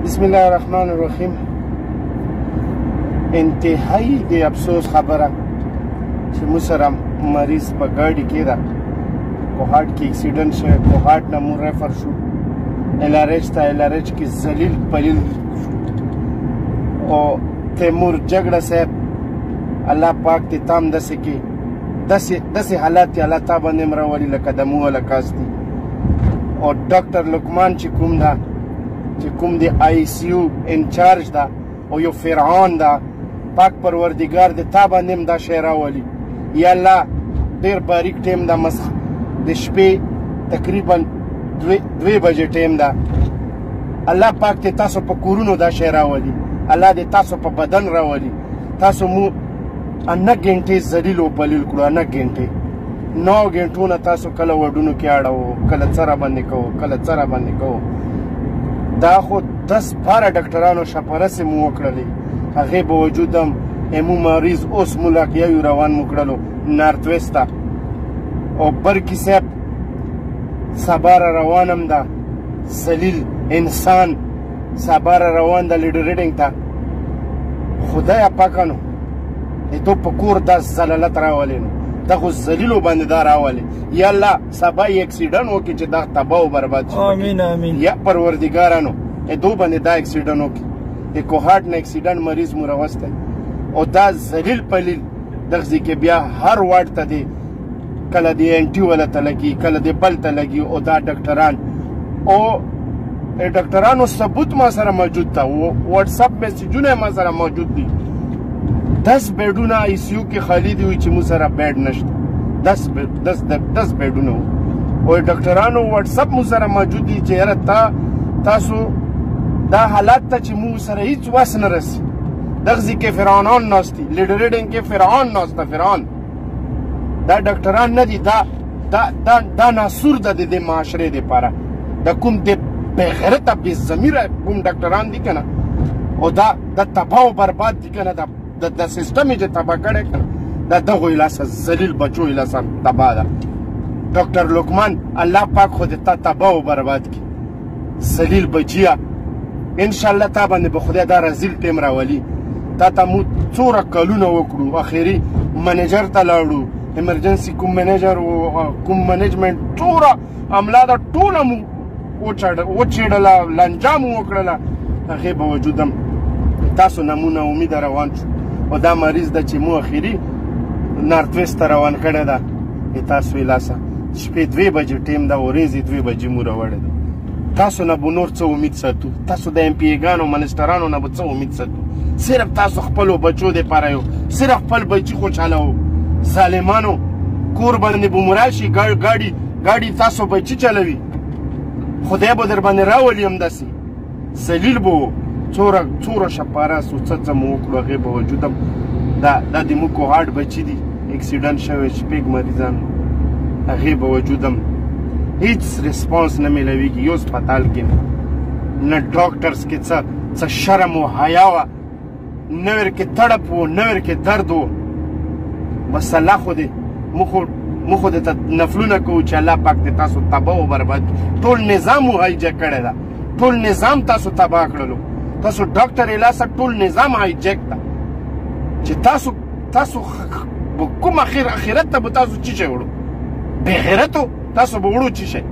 بسم الله الرحمن الرحیم. انتهایی د افسوس خبره چې موږ سره مریض په ګاډي کې ده، کوهاټ کې اکسیډنټ شوی، کوهاټ نه مو ریفر شو LRH ته. LRH کې ذلیل پلیل او تیمور جګړه صاحب الله پاک دې تام داسې کې داسې حالات یې الله تا باندې هم راولي لکه د مو والا کاس دي. او ډاکټر لقمان چې کوم د ICU انچارج ده او یو فرعون ده، پاک پروردګار دې تا باندې هم دا شی راولي. یا الله ډېر باریک ټیم ده، د شپې تقریبا 2 بجې ټیم ده. الله پاک دې تاسو په کورونو دا شی راولي، الله دې تاسو په بدن راولي. تاسو مو 9 غنټې ذلیل او پلیل کړو، 9 غنټې 9 غنټو نه تاسو کله وډونو کې اړو، کله څه راباندې کوو، کله څه راباندې کوو. دا خو 10-12 ډاکټرانو شپرسې مو وکړلې، هغې باوجود هم مو مریض اوس مو لاقیاوي روان مو کړلو نارت ویسټ ته. او برکي صاحب سبا را روان هم ده، ذلیل انسان سبا را روان ده لیډر ریډینګ ته. خدایه پاکه نو دو په کور دا زلالت راولې نو دا خو ذلیلو باندې دا راولې. یا الله سبا یې اکسیډنټ وکړي چې دا تباه او برباد شي. آمین آمین. یا پروردګاره نو دو باندې دا اکسیډنټ وکړي، د کوهاټ نه اکسیډنټ مریض مو راوستی. او دا ذلیل پلیل دغسې کې بیا هر واټ ته دی، کله د انټي والا ته لګي، کله د بل ته لګي. او دا ډاکټران او ډاکټرانو ثبوت ما سره موجود ده، واتساپ میسجونه ما سره موجود دي. 10 بیډونه ICU کې خالی دي چې موږ سره بیډ نشته. 10 بیډونه او ډاکټرانو واتساپ موږ سره موجود دي چې یاره تاسو دا حالات ته چې موږ سره هیڅ وس نه رسي. دغسې کې فرعونان ناست دي، لیډر ریډینګ کې فرعون ناست ده. فرعون دا ډاکټران نه دي، دا ناسور ده د دې معاشرې دپاره. د کوم د بېغیرته بېضمیره کوم ډاکټران دي که نه، او دا تباه او برباد دي که نه، د سیسټم یې چې تباه کړی که نه، دا دغو یې لاسه ذلیل بچو یې لاسه تباه ده. ډاکټر لقمان الله پاک خو دې تا تباه او برباد کړي. ذلیل بچیه انشاءالله تا باندې به خدای دا رزیل ټیم راولي. تا ته مو څوره کلونه وکړو، اخري منیجر ته لاړو، ایمرجنسي کوم منیجر و کوم منیجمنټ څوره عمله ده ټوله مو وچېړله، لنجه مو وکړله. هغې باوجود هم تاسو نه مو ناامیده روان شو. او دا مریض ده چې مو اخري نارت ویسټ ته روان کړی ده، تاسو یې لاسه شپې 2 بجې ټیم ده، ورځې 2 بجې مو راوړی ده. تاسو نه به نور څه امید ساتو، تاسو د MP ګانو منسټرانو نه به څه امید ساتو. صرف تاسو خپلو بچو دپاره یو، صرف خپل بچي خوشحاله وو. ظالمانو کور باندې به مو راشي، ګاډي تاسو بچي چلوي، خدای به در باندې راولي همداسې. ذلیل به وو. څوره شپاره سو څه مو وکړو، هغې باوجود هم دا د مو کوهاټ بچي دي اکسیډنټ شوی، شپږ مریضان، هغې باوجود هم هیڅ ریسپانس نه میلاویږي. یو هسپتال کې نه ډاکټرس کې څه شرم و حیا وه، نه ورکې تړپ و، نه ورکې درد و. بس الله خو دې موږ خو دې ته نفلونه کوو چې الله پاک دې تاسو تباه او برباد کړي. ټول نظام مو هایجک کړی ده، ټول نظام تاسو تباه کړلو. تاسو ډاکټر یې لاسه ټول نظام هایجک ده چې تاسو کوم اخرت ته به تاسو څه شی وړو؟ بېغیرتو تاسو به وړو څه شی؟